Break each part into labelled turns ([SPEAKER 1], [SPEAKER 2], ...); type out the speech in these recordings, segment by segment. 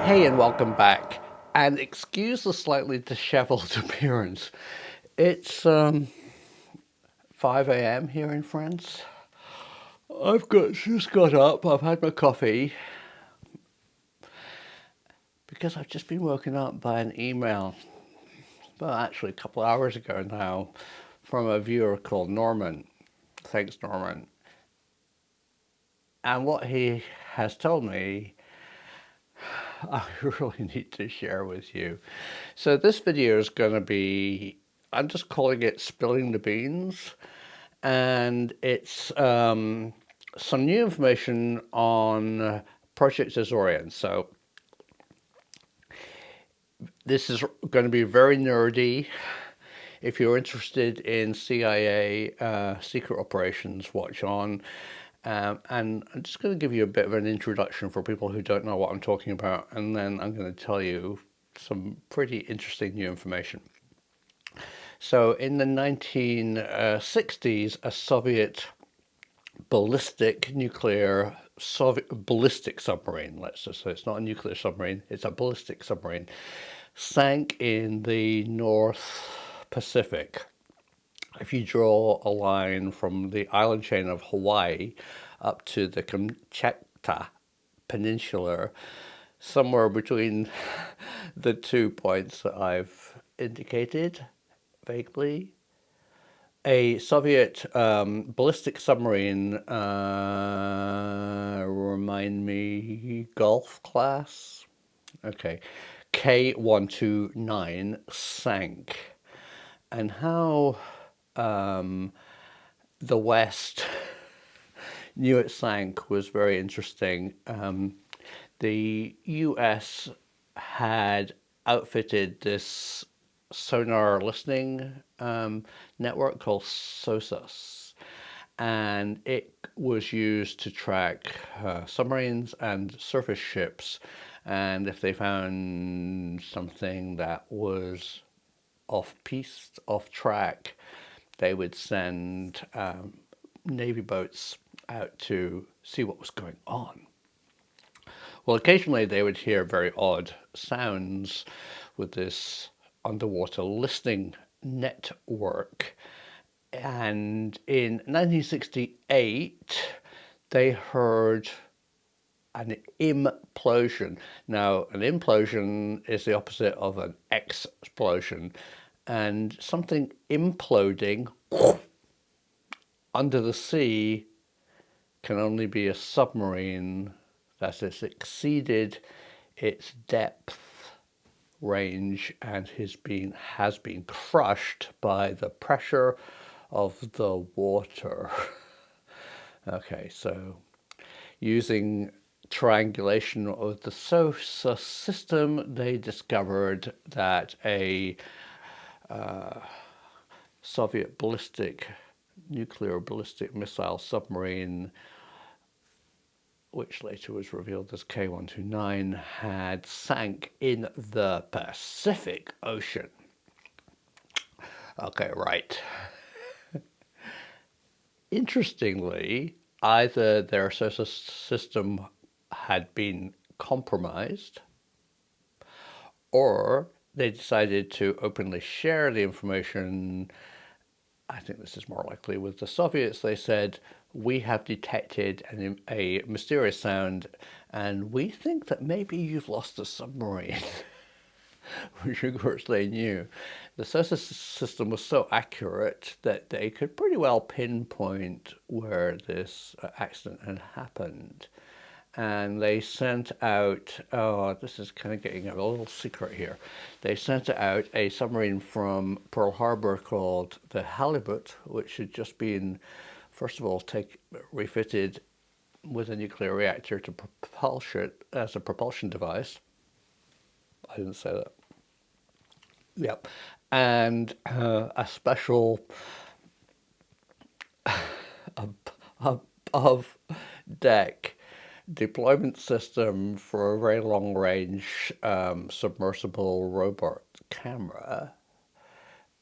[SPEAKER 1] Hey, and welcome back. And excuse the slightly disheveled appearance. It's 5 a.m. here in France. Just got up. I've had my coffee because I've just been woken up by an email. Well, actually, a couple of hours ago now, from a viewer called Norman. Thanks, Norman. And what he has told me, I really need to share with you. So this video is going to be, I'm just calling it Spilling the Beans. And it's some new information on Project Azorian. So this is going to be very nerdy. If you're interested in CIA secret operations, watch on. And I'm just going to give you a bit of an introduction for people who don't know what I'm talking about, and then I'm going to tell you some pretty interesting new information. So in the 1960s, a Soviet ballistic submarine, let's just say it's not a nuclear submarine, it's a ballistic submarine, sank in the North Pacific. If you draw a line from the island chain of Hawaii up to the Kamchatka Peninsula, somewhere between the 2 points that I've indicated vaguely, a Soviet ballistic submarine, remind me, Gulf class? Okay, K129 sank. And how the West knew it sank was very interesting. The US had outfitted this sonar listening network called SOSUS, and it was used to track submarines and surface ships, and if they found something that was off-piste, off-track, they would send Navy boats out to see what was going on. Well, occasionally they would hear very odd sounds with this underwater listening network. And in 1968, they heard an implosion. Now, an implosion is the opposite of an explosion. And something imploding under the sea can only be a submarine that has exceeded its depth range and has been crushed by the pressure of the water. Okay, so using triangulation of the SOSUS system, they discovered that a Soviet nuclear ballistic missile submarine, which later was revealed as K129, had sank in the Pacific Ocean. Okay, right. Interestingly, either their SOSUS system had been compromised, or they decided to openly share the information. I think this is more likely with the Soviets. They said, we have detected a mysterious sound, and we think that maybe you've lost a submarine, which of course they knew. The SOSUS system was so accurate that they could pretty well pinpoint where this accident had happened. And they sent out, oh, this is kind of getting a little secret here. They sent out a submarine from Pearl Harbor called the Halibut, which had just been, first of all, refitted with a nuclear reactor to propulse it as a propulsion device. I didn't say that. Yep. And a special above deck deployment system for a very long range submersible robot camera,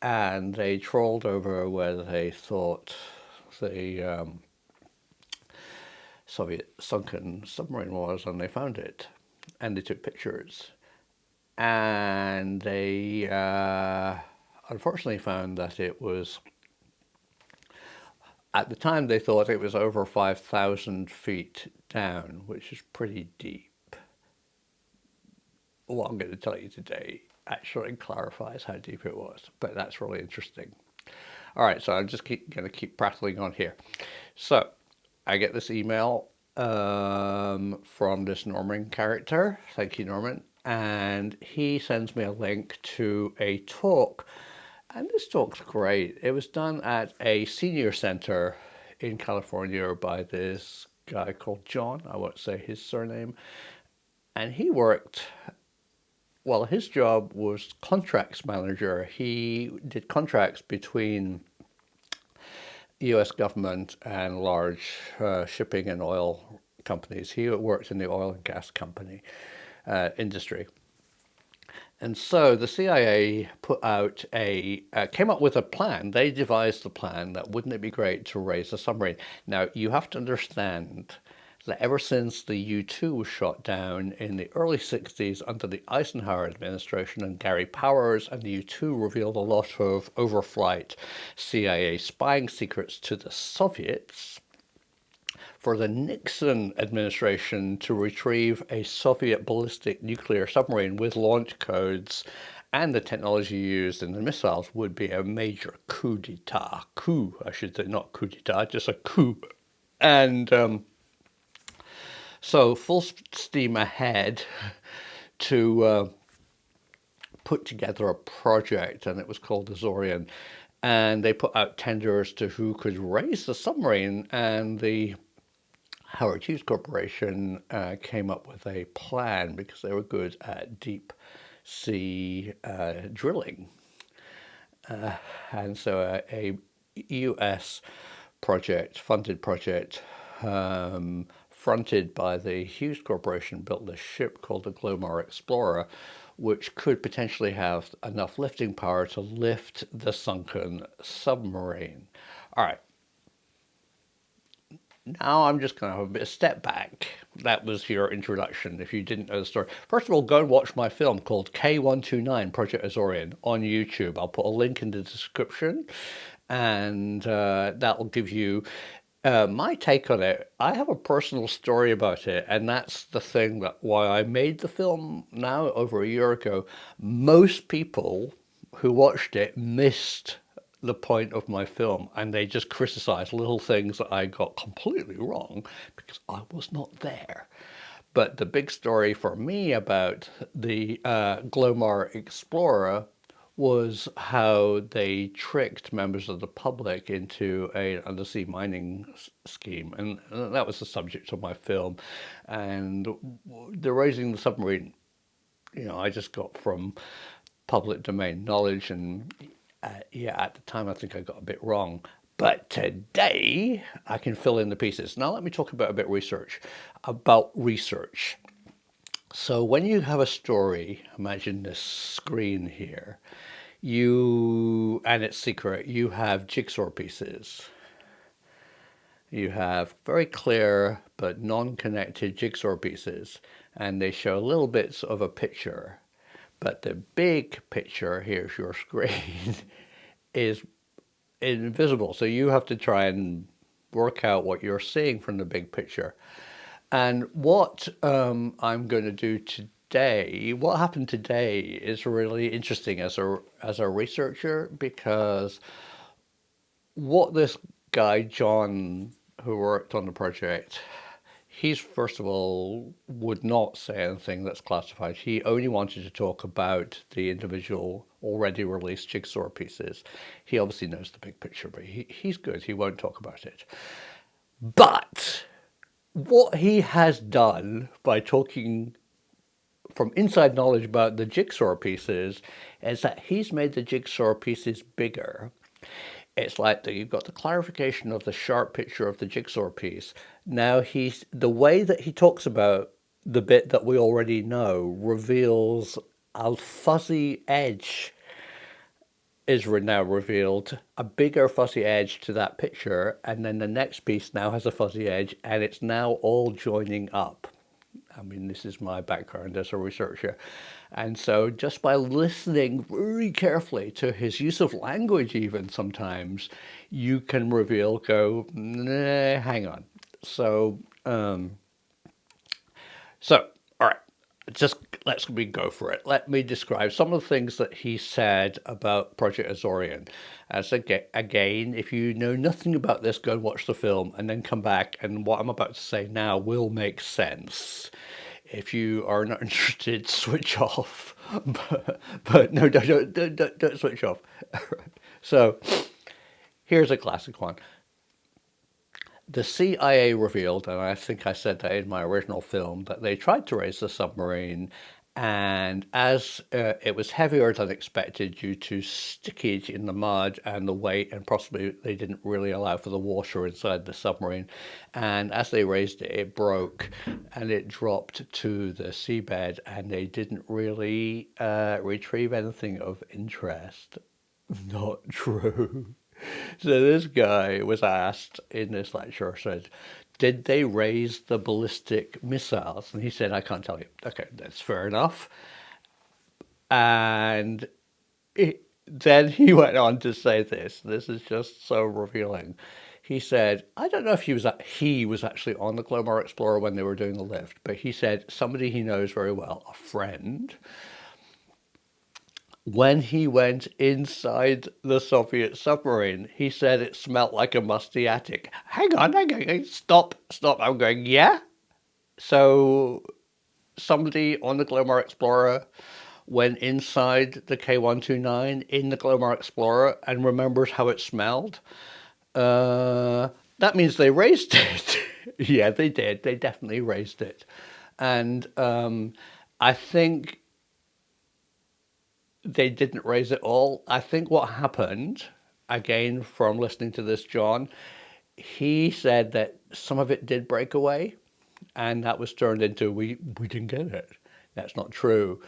[SPEAKER 1] and they trawled over where they thought the Soviet sunken submarine was, and they found it. and they took pictures. And they unfortunately found that it was, at the time they thought it was over 5,000 feet down, which is pretty deep. What I'm going to tell you today actually clarifies how deep it was, but that's really interesting. All right, so I'm just going to keep prattling on here. So I get this email from this Norman character. Thank you, Norman. And he sends me a link to a talk. And this talk's great. It was done at a senior center in California by this guy called John. I won't say his surname. And he worked, well, his job was contracts manager. He did contracts between US government and large shipping and oil companies. He worked in the oil and gas company industry. And so the CIA put out came up with a plan. They devised the plan that wouldn't it be great to raise a submarine? Now, you have to understand that ever since the U-2 was shot down in the early 60s under the Eisenhower administration and Gary Powers, and the U-2 revealed a lot of overflight CIA spying secrets to the Soviets, for the Nixon administration to retrieve a Soviet ballistic nuclear submarine with launch codes and the technology used in the missiles would be a major coup d'etat. Coup, I should say, not coup d'etat, just a coup. And so full steam ahead to put together a project, and it was called the Zorion. And they put out tenders to who could raise the submarine, and the Howard Hughes Corporation came up with a plan because they were good at deep sea drilling. And so a US project, funded project, fronted by the Hughes Corporation, built this ship called the Glomar Explorer, which could potentially have enough lifting power to lift the sunken submarine. All right. Now I'm just going to have a bit of step back. That was your introduction if you didn't know the story. First of all, go and watch my film called K129 Project Azorian on YouTube. I'll put a link in the description, and that will give you my take on it. I have a personal story about it, and that's the thing that why I made the film now over a year ago. Most people who watched it missed the point of my film, and they just criticized little things that I got completely wrong because I was not there. But the big story for me about the Glomar Explorer was how they tricked members of the public into an undersea mining scheme, and that was the subject of my film. And the raising the submarine, I just got from public domain knowledge, and yeah, at the time I think I got a bit wrong. But today I can fill in the pieces. Now let me talk about about research. So when you have a story, imagine this screen here, and it's secret, you have jigsaw pieces. You have very clear but non-connected jigsaw pieces, and they show little bits of a picture. But the big picture, here's your screen, is invisible. So you have to try and work out what you're seeing from the big picture. And what I'm going to do today, what happened today is really interesting as a researcher, because what this guy, John, who worked on the project, he's first of all would not say anything that's classified. He only wanted to talk about the individual already released jigsaw pieces. He obviously knows the big picture, but he's good. He won't talk about it. But what he has done by talking from inside knowledge about the jigsaw pieces is that he's made the jigsaw pieces bigger. It's like you've got the clarification of the sharp picture of the jigsaw piece. Now the way that he talks about the bit that we already know reveals a fuzzy edge is now revealed, a bigger fuzzy edge to that picture, and then the next piece now has a fuzzy edge, and it's now all joining up. I mean, this is my background as a researcher. And so just by listening very carefully to his use of language, even sometimes, you can nah, hang on. So, so, all right, just let's me go for it. Let me describe some of the things that he said about Project Azorian. As again, if you know nothing about this, go and watch the film and then come back, and what I'm about to say now will make sense. If you are not interested, switch off. But no, don't switch off. So here's a classic one. The CIA revealed, and I think I said that in my original film, that they tried to raise the submarine, and as it was heavier than expected due to stickage in the mud and the weight, and possibly they didn't really allow for the water inside the submarine, and as they raised it, it broke and it dropped to the seabed, and they didn't really retrieve anything of interest. Not true. So this guy was asked in this lecture, said, did they raise the ballistic missiles? And he said, I can't tell you. Okay, that's fair enough. And then he went on to say this. This is just so revealing. He said, I don't know if he was actually on the Glomar Explorer when they were doing the lift, but he said somebody he knows very well, a friend, when he went inside the Soviet submarine, he said it smelt like a musty attic. Hang on, stop. I'm going, yeah? So somebody on the Glomar Explorer went inside the K129 in the Glomar Explorer and remembers how it smelled. That means they raised it. Yeah, they did. They definitely raised it. And I think they didn't raise it all. I think what happened, again, from listening to this, John, he said that some of it did break away, and that was turned into we didn't get it. That's not true.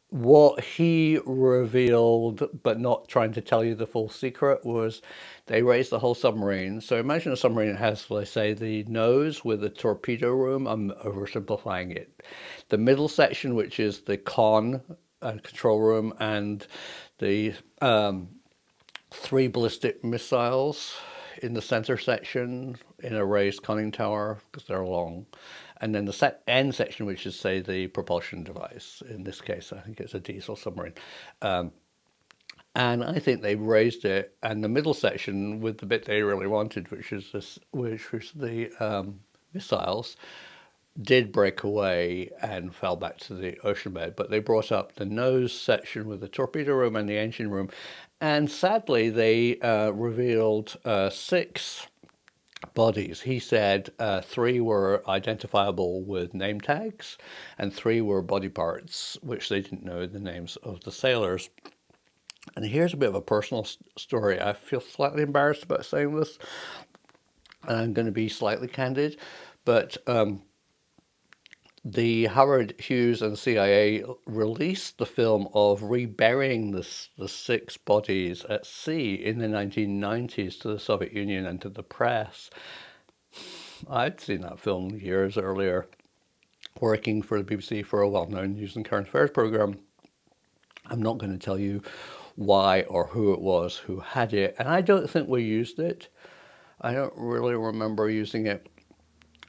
[SPEAKER 1] What he revealed, but not trying to tell you the full secret, was they raised the whole submarine. So imagine a submarine that has, let's say, the nose with the torpedo room. I'm oversimplifying it. The middle section, which is the control room, and the three ballistic missiles in the center section in a raised conning tower because they're long, and then the end section, which is, say, the propulsion device. In this case, I think it's a diesel submarine. And I think they raised it, and the middle section with the bit they really wanted, which was the missiles, did break away and fell back to the ocean bed. But they brought up the nose section with the torpedo room and the engine room, and sadly they revealed 6 bodies. He said 3 were identifiable with name tags, and 3 were body parts, which they didn't know the names of the sailors. And here's a bit of a personal story. I feel slightly embarrassed about saying this, and I'm going to be slightly candid, but the Howard Hughes and CIA released the film of reburying the 6 bodies at sea in the 1990s to the Soviet Union and to the press. I'd seen that film years earlier, working for the BBC for a well-known news and current affairs program. I'm not going to tell you why or who it was who had it, and I don't think we used it. I don't really remember using it.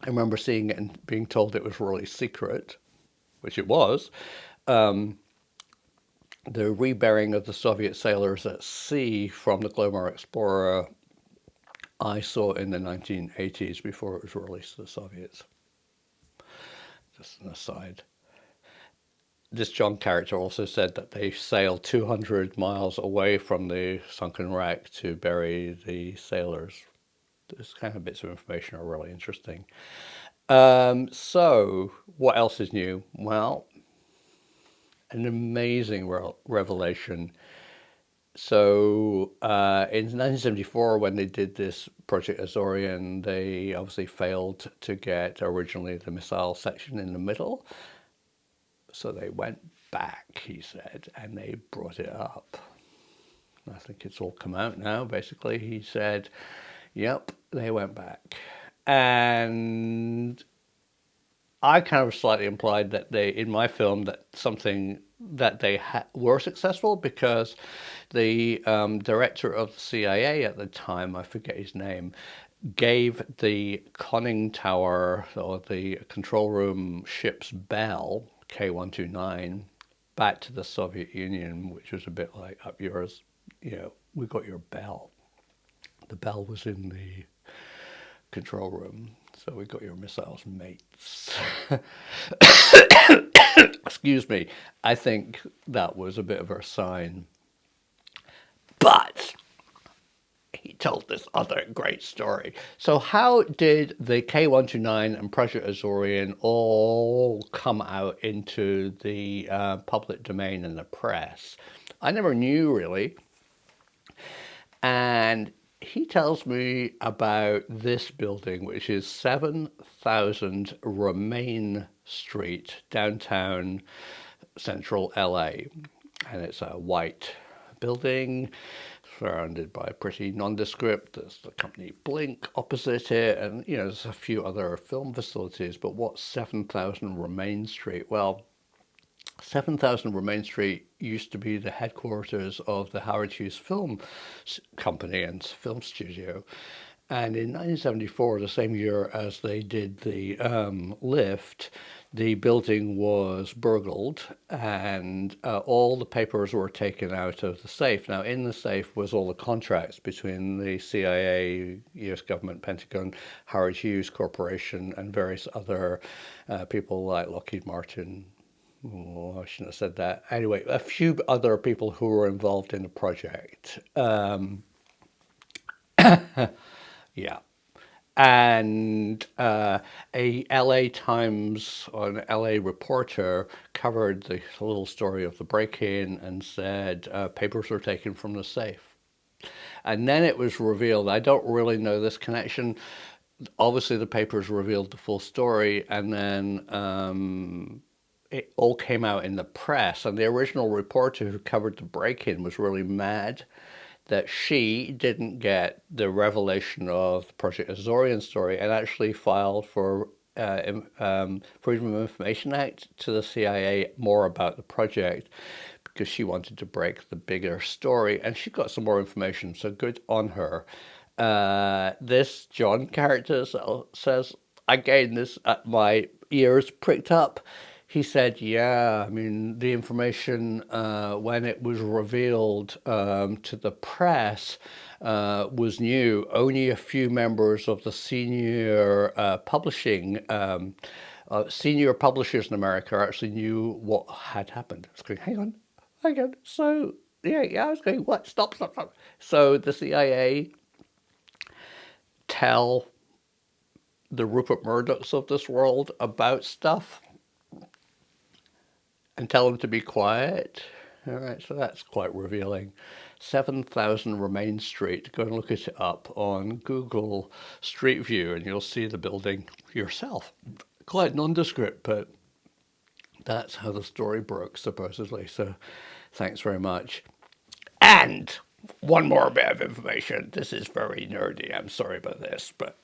[SPEAKER 1] I remember seeing it and being told it was really secret, which it was. The reburying of the Soviet sailors at sea from the Glomar Explorer I saw in the 1980s before it was released to the Soviets. Just an aside. This John character also said that they sailed 200 miles away from the sunken wreck to bury the sailors. This kind of bits of information are really interesting. So, what else is new? Well, an amazing revelation. So, in 1974, when they did this Project Azorian, they obviously failed to get originally the missile section in the middle. So they went back, he said, and they brought it up. I think it's all come out now, basically. He said, yep, they went back. And I kind of slightly implied that they, in my film, that something that they were successful because the director of the CIA at the time, I forget his name, gave the conning tower or the control room ship's bell, K129, back to the Soviet Union, which was a bit like up yours. We got your bell. The bell was in the control room, so we got your missiles, mates. Excuse me. I think that was a bit of a sign. But he told this other great story. So how did the K129 and Project Azorian all come out into the public domain and the press? I never knew really. And he tells me about this building, which is 7,000 Romaine Street, downtown central LA. And it's a white building surrounded by pretty nondescript. There's the company Blink opposite it, and there's a few other film facilities. But what's 7,000 Romaine Street? Well, 7,000 Romaine Street used to be the headquarters of the Howard Hughes Film Company and film studio. And in 1974, the same year as they did the lift, the building was burgled and all the papers were taken out of the safe. Now, in the safe was all the contracts between the CIA, US government, Pentagon, Howard Hughes Corporation, and various other people like Lockheed Martin. Oh, I shouldn't have said that. Anyway, a few other people who were involved in the project. Yeah. And a LA Times or an LA reporter covered the little story of the break-in and said papers were taken from the safe. And then it was revealed, I don't really know this connection. Obviously, the papers revealed the full story, and then it all came out in the press. And the original reporter who covered the break-in was really mad that she didn't get the revelation of the Project Azorian story and actually filed for Freedom of Information Act to the CIA more about the project because she wanted to break the bigger story, and she got some more information, so good on her. This John character says, again, this my ears pricked up. He said, yeah, I mean, the information when it was revealed to the press was new. Only a few members of the senior senior publishers in America actually knew what had happened. I was going, hang on. So, yeah, I was going, what? Stop. So the CIA tell the Rupert Murdochs of this world about stuff and tell them to be quiet. All right, so that's quite revealing. 7,000 Romaine Street. Go and look it up on Google Street View and you'll see the building yourself. Quite nondescript, but that's how the story broke, supposedly. So thanks very much. And one more bit of information. This is very nerdy. I'm sorry about this, but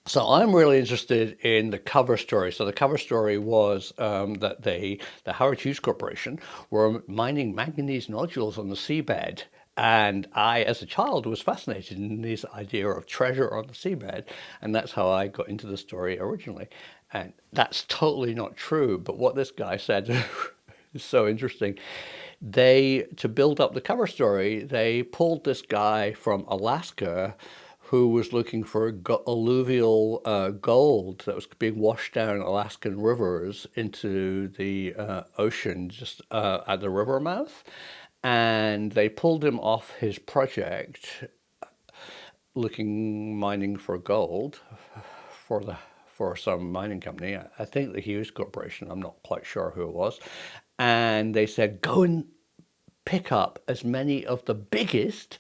[SPEAKER 1] so I'm really interested in the cover story. So the cover story was that the Howard Hughes Corporation, were mining manganese nodules on the seabed. And I, as a child, was fascinated in this idea of treasure on the seabed. And that's how I got into the story originally. And that's totally not true. But what this guy said is so interesting. To build up the cover story, they pulled this guy from Alaska who was looking for alluvial gold that was being washed down Alaskan rivers into the ocean just at the river mouth. And they pulled him off his project mining for gold for some mining company. I think the Hughes Corporation, I'm not quite sure who it was. And they said, go and pick up as many of the biggest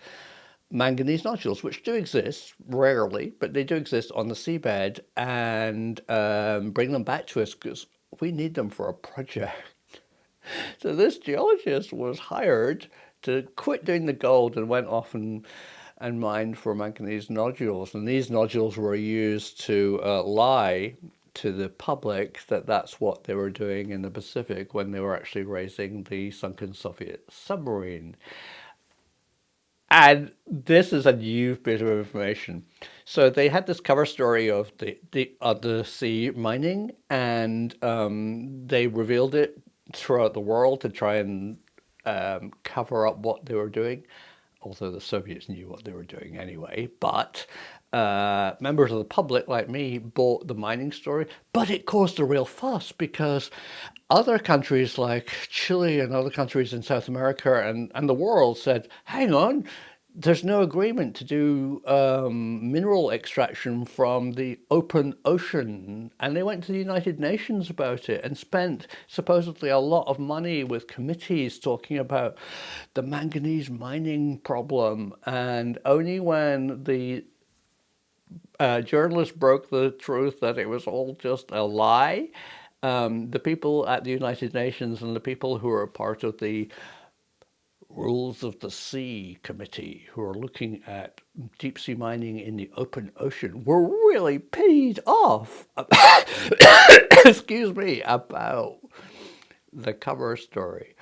[SPEAKER 1] manganese nodules, which do exist rarely, but they do exist on the seabed, and bring them back to us because we need them for a project. So this geologist was hired to quit doing the gold and went off and mined for manganese nodules. And these nodules were used to lye to the public that that's what they were doing in the Pacific when they were actually raising the sunken Soviet submarine. And this is a new bit of information. So they had this cover story of the undersea mining, and they revealed it throughout the world to try and cover up what they were doing. Although the Soviets knew what they were doing anyway, but members of the public like me bought the mining story, but it caused a real fuss because other countries like Chile and other countries in South America and the world said, hang on, there's no agreement to do mineral extraction from the open ocean. And they went to the United Nations about it and spent supposedly a lot of money with committees talking about the manganese mining problem. And only when the journalists broke the truth that it was all just a lie, the people at the United Nations and the people who are part of the Rules of the Sea Committee, who are looking at deep sea mining in the open ocean, were really peed off, excuse me, about the cover story.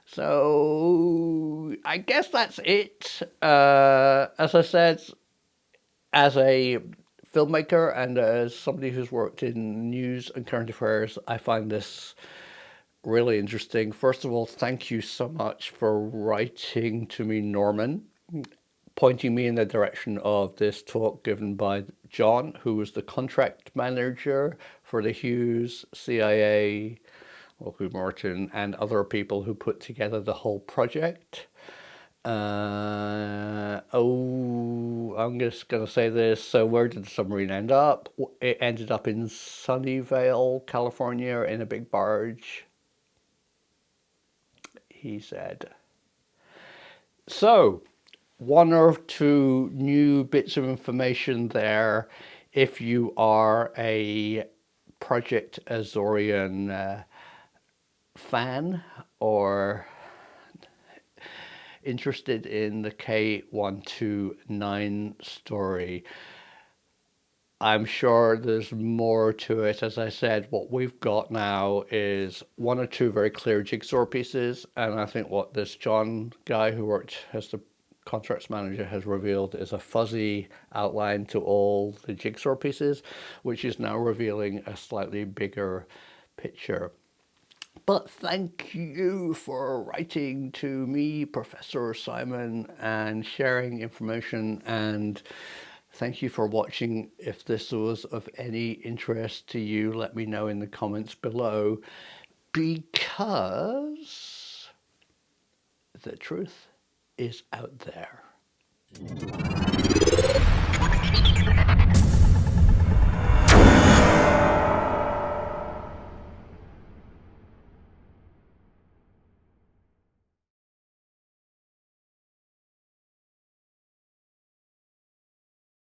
[SPEAKER 1] So I guess that's it. As I said, as a filmmaker and as somebody who's worked in news and current affairs, I find this really interesting. First of all, thank you so much for writing to me, Norman, pointing me in the direction of this talk given by John, who was the contract manager for the Hughes, CIA, Lockheed Martin, and other people who put together the whole project. I'm just going to say this. So where did the submarine end up? It ended up in Sunnyvale, California, in a big barge, he said. So, one or two new bits of information there if you are a Project Azorian fan or interested in the K129 story. I'm sure there's more to it. As I said, what we've got now is one or two very clear jigsaw pieces, and I think what this John guy who worked as the contracts manager has revealed is a fuzzy outline to all the jigsaw pieces, which is now revealing a slightly bigger picture. But thank you for writing to me, Professor Simon, and sharing information, and thank you for watching. If this was of any interest to you, let me know in the comments below, because the truth is out there.